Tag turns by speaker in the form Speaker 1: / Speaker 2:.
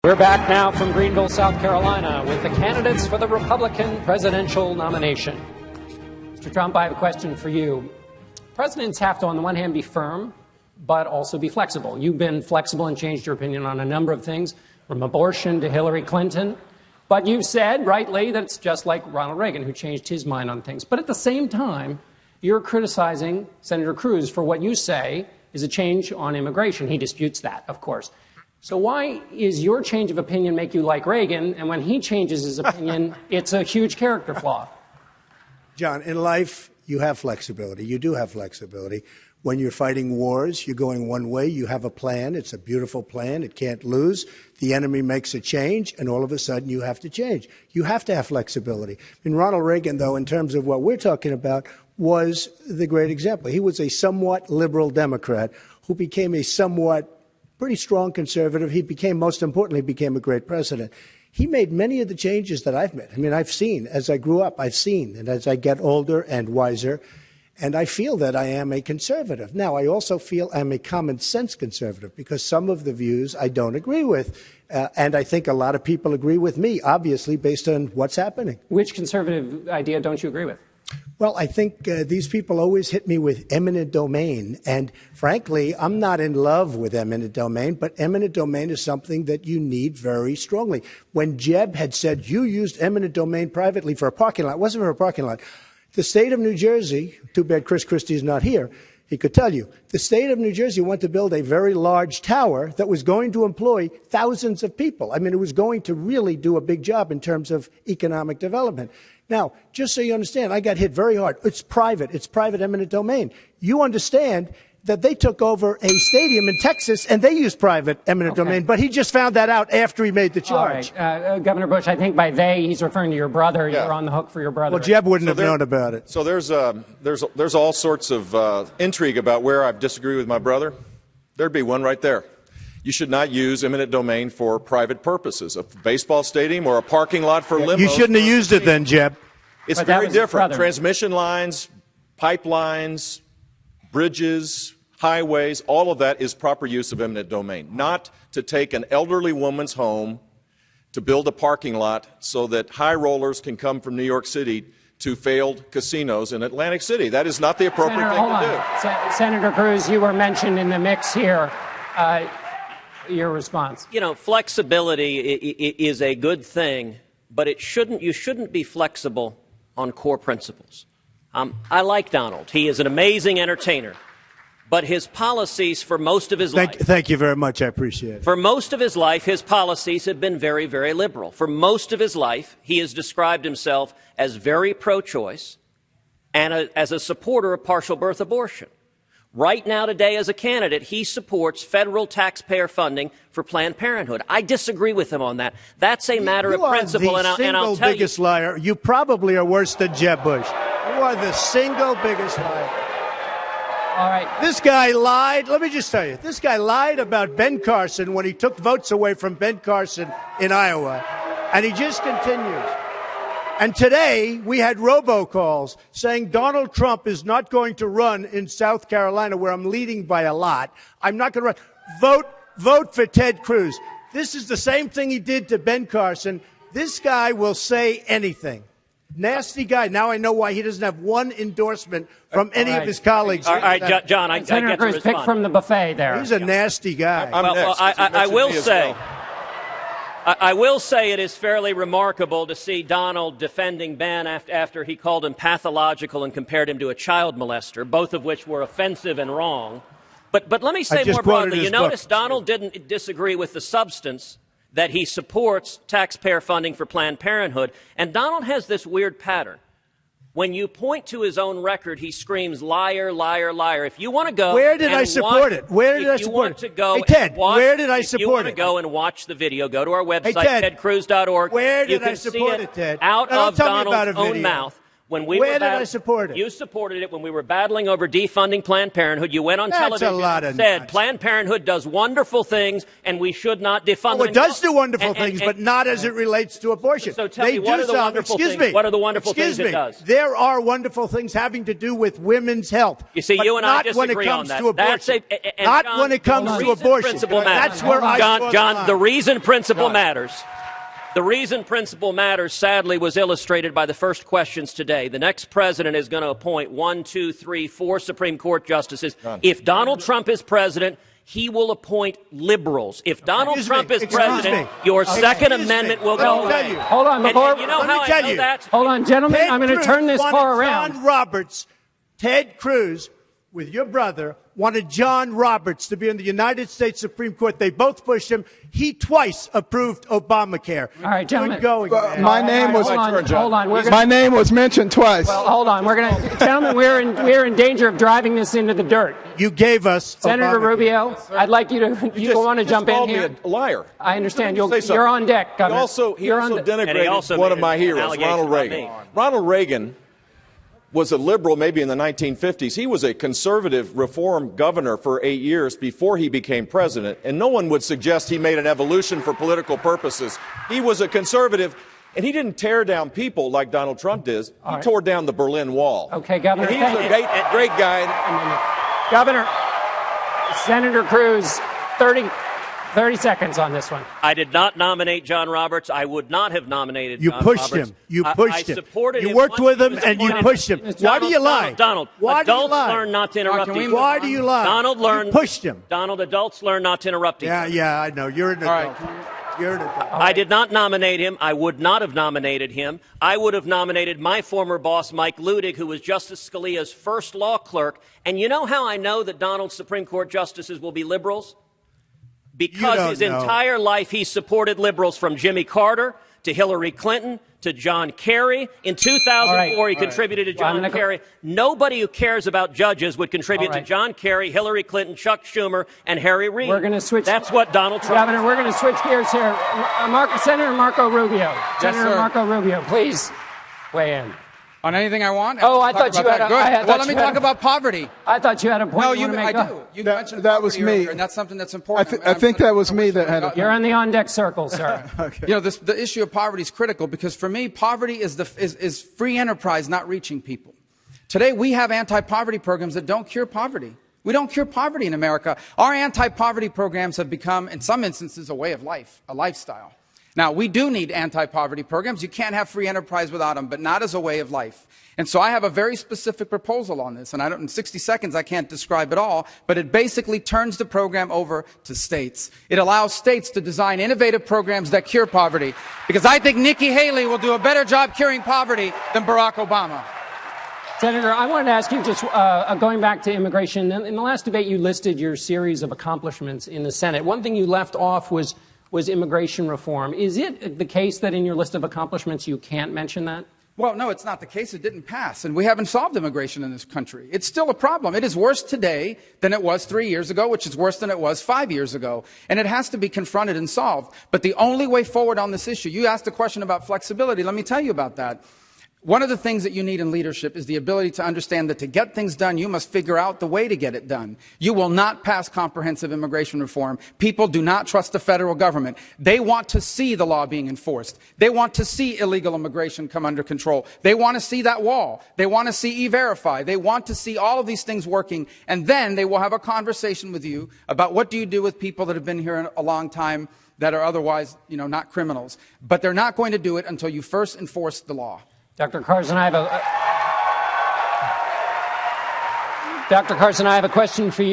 Speaker 1: We're back now from Greenville, South Carolina, with the candidates for the Republican presidential nomination. Mr. Trump, I have a question for you. Presidents have to, on the one hand, be firm, but also be flexible. You've been flexible and changed your opinion on a number of things, from abortion to Hillary Clinton. But you've said, rightly, that it's just like Ronald Reagan, who changed his mind on things. But at the same time, you're criticizing Senator Cruz for what you say is a change on immigration. He disputes that, of course. So why is your change of opinion make you like Reagan, and when he changes his opinion, it's a huge character flaw?
Speaker 2: John, in life, you have flexibility. You do have flexibility. When you're fighting wars, you're going one way. You have a plan. It's a beautiful plan. It can't lose. The enemy makes a change, and all of a sudden you have to change. You have to have flexibility. And Ronald Reagan, though, in terms of what we're talking about, was the great example. He was a somewhat liberal Democrat who became a somewhat pretty strong conservative. He became, most importantly, became a great president. He made many of the changes that I've made. I mean, I've seen, as I grew up, I've seen, and as I get older and wiser, and I feel that I am a conservative. Now, I also feel I'm a common sense conservative because some of the views I don't agree with. And I think a lot of people agree with me, obviously, based on what's happening.
Speaker 1: Which conservative idea don't you agree with?
Speaker 2: Well, I think these people always hit me with eminent domain. And frankly, I'm not in love with eminent domain, but eminent domain is something that you need very strongly. When Jeb had said you used eminent domain privately for a parking lot, it wasn't for a parking lot. The state of New Jersey, too bad Chris Christie's not here, he could tell you, the state of New Jersey wanted to build a very large tower that was going to employ thousands of people. I mean, it was going to really do a big job in terms of economic development. Now, just so you understand, I got hit very hard. It's private eminent domain. You understand that they took over a stadium in Texas and they used private eminent domain, but he just found that out after he made the charge.
Speaker 1: All right. Governor Bush, I think by they, he's referring to your brother. Yeah. You're on the hook for your brother.
Speaker 2: Well, Jeb wouldn't have known about it.
Speaker 3: So there's all sorts of intrigue about where I disagree with my brother. There'd be one right there. You should not use eminent domain for private purposes, a baseball stadium or a parking lot for limos.
Speaker 2: You shouldn't have used it then, Jeb.
Speaker 3: It's very different. Transmission lines, pipelines, bridges, highways, all of that is proper use of eminent domain, not to take an elderly woman's home to build a parking lot so that high rollers can come from New York City to failed casinos in Atlantic City. That is not the appropriate thing to do.
Speaker 1: Senator Cruz, you were mentioned in the mix here. Your response.
Speaker 4: You know, flexibility is a good thing, but you shouldn't be flexible on core principles. I like Donald. He is an amazing entertainer, but his policies for most of his life.
Speaker 2: Thank you very much. I appreciate it.
Speaker 4: For most of his life, his policies have been very, very liberal. For most of his life, he has described himself as very pro-choice and as a supporter of partial birth abortion. Right now, today, as a candidate, he supports federal taxpayer funding for Planned Parenthood. I disagree with him on that. That's a matter of principle, and I'll tell you. You are the single biggest
Speaker 2: liar. You probably are worse than Jeb Bush. You are the single biggest liar.
Speaker 1: All right.
Speaker 2: This guy lied. Let me just tell you. This guy lied about Ben Carson when he took votes away from Ben Carson in Iowa, and he just continues. And today, we had robocalls saying Donald Trump is not going to run in South Carolina, where I'm leading by a lot. I'm not going to run. Vote for Ted Cruz. This is the same thing he did to Ben Carson. This guy will say anything. Nasty guy. Now I know why he doesn't have one endorsement from any of his colleagues.
Speaker 4: All right, John, I
Speaker 1: Senator
Speaker 4: get to
Speaker 1: Cruz,
Speaker 4: respond.
Speaker 1: pick from the buffet there.
Speaker 2: He's a nasty guy.
Speaker 4: I will say... I will say it is fairly remarkable to see Donald defending Ben after he called him pathological and compared him to a child molester, both of which were offensive and wrong. But let me say more broadly, you notice Donald didn't disagree with the substance, that he supports taxpayer funding for Planned Parenthood. And Donald has this weird pattern. When you point to his own record, he screams, liar, liar, liar. If you want to go...
Speaker 2: Where did I support it? Where did I support it? Hey, Ted, where did I support it?
Speaker 4: If you want to go and watch the video, go to our website, tedcruz.org.
Speaker 2: Where did I support it, Ted?
Speaker 4: Out of Donald's own mouth. When we
Speaker 2: Where
Speaker 4: were
Speaker 2: did I support it?
Speaker 4: You supported it when we were battling over defunding Planned Parenthood. You went on television and said Planned Parenthood does wonderful things and we should not defund them.
Speaker 2: It does do wonderful things, but not as it relates to abortion.
Speaker 4: So tell me, what are the wonderful things? What are the wonderful things it does?
Speaker 2: There are wonderful things having to do with women's health.
Speaker 4: You see, you and I disagree on that. Not
Speaker 2: when it comes to abortion. That's where I draw the line.
Speaker 4: John, the reason principle matters. The reason principle matters, sadly, was illustrated by the first questions today. The next president is going to appoint 1, 2, 3, 4 Supreme Court justices. If Donald Trump is president, he will appoint liberals. If Donald Trump is president, your Second Amendment will go away.
Speaker 1: Hold on, before
Speaker 4: you know how I know that?
Speaker 1: Hold on, gentlemen. I'm going to turn this car around.
Speaker 2: John Roberts, Ted Cruz, with your brother, wanted John Roberts to be in the United States Supreme Court. They both pushed him. He twice approved Obamacare.
Speaker 1: All right, gentlemen.
Speaker 2: Good going, man.
Speaker 5: My name was
Speaker 1: hold on.
Speaker 5: My name was mentioned twice.
Speaker 1: Well, hold on. Gentlemen, we're in danger of driving this into the dirt.
Speaker 2: You gave us
Speaker 1: Senator
Speaker 2: Obamacare.
Speaker 1: Rubio. I'd like you to. You want to jump in here?
Speaker 3: Me a liar.
Speaker 1: I understand. You're on deck, Governor.
Speaker 3: He also denigrated one of my heroes, Ronald Reagan. Ronald Reagan was a liberal maybe in the 1950s. He was a conservative reform governor for 8 years before he became president, and no one would suggest he made an evolution for political purposes. He was a conservative, and he didn't tear down people like Donald Trump did. He tore down the Berlin Wall.
Speaker 1: Okay, Governor.
Speaker 3: And he's a great guy.
Speaker 1: Governor, Senator Cruz, 30 seconds on this one.
Speaker 4: I did not nominate John Roberts. I would not have nominated John Roberts.
Speaker 2: You pushed him.
Speaker 4: Supported
Speaker 2: you
Speaker 4: him.
Speaker 2: worked with him and you pushed him. Why do you lie?
Speaker 4: Donald,
Speaker 2: why do you
Speaker 4: adults
Speaker 2: lie?
Speaker 4: learn not to interrupt each other.
Speaker 2: Why do you lie?
Speaker 4: Donald learned.
Speaker 2: You pushed him.
Speaker 4: Donald, adults learn not to interrupt each other.
Speaker 2: Yeah, I know. You're an adult. You're an adult.
Speaker 4: I did not nominate him. I would not have nominated him. I would have nominated my former boss, Mike Ludig, who was Justice Scalia's first law clerk. And you know how I know that Donald's Supreme Court justices will be liberals? Because his entire life he supported liberals, from Jimmy Carter to Hillary Clinton to John Kerry. In 2004, he contributed to John Kerry. Nobody who cares about judges would contribute to John Kerry, Hillary Clinton, Chuck Schumer, and Harry Reid.
Speaker 1: We're going to switch.
Speaker 4: That's what Donald Trump.
Speaker 1: Governor, we're going to switch gears here. Senator Marco Rubio. Senator Marco Rubio, please weigh in.
Speaker 6: On anything I want?
Speaker 1: Oh, I thought you had a...
Speaker 6: Well, let me talk about poverty.
Speaker 1: I thought you had a point.
Speaker 6: No,
Speaker 1: I
Speaker 6: do. You mentioned
Speaker 5: that was me.
Speaker 6: earlier, and that's something that's important.
Speaker 5: I think that was me that had a...
Speaker 1: You're on the on-deck circle, sir.
Speaker 5: Okay.
Speaker 6: You know, the issue of poverty is critical because, for me, poverty is free enterprise not reaching people. Today, we have anti-poverty programs that don't cure poverty. We don't cure poverty in America. Our anti-poverty programs have become, in some instances, a way of life, a lifestyle. Now, we do need anti-poverty programs. You can't have free enterprise without them, but not as a way of life. And so I have a very specific proposal on this. And in 60 seconds, I can't describe it all, but it basically turns the program over to states. It allows states to design innovative programs that cure poverty, because I think Nikki Haley will do a better job curing poverty than Barack Obama.
Speaker 1: Senator, I wanted to ask you, just going back to immigration. In the last debate, you listed your series of accomplishments in the Senate. One thing you left off was immigration reform. Is it the case that in your list of accomplishments you can't mention that?
Speaker 6: Well, no, it's not the case. It didn't pass, and we haven't solved immigration in this country. It's still a problem. It is worse today than it was 3 years ago, which is worse than it was 5 years ago, and it has to be confronted and solved. But the only way forward on this issue, you asked a question about flexibility. Let me tell you about that. One of the things that you need in leadership is the ability to understand that to get things done, you must figure out the way to get it done. You will not pass comprehensive immigration reform. People do not trust the federal government. They want to see the law being enforced. They want to see illegal immigration come under control. They want to see that wall. They want to see E-Verify. They want to see all of these things working. And then they will have a conversation with you about what do you do with people that have been here a long time that are otherwise, not criminals. But they're not going to do it until you first enforce the law.
Speaker 1: Dr. Carson, I have a question for you.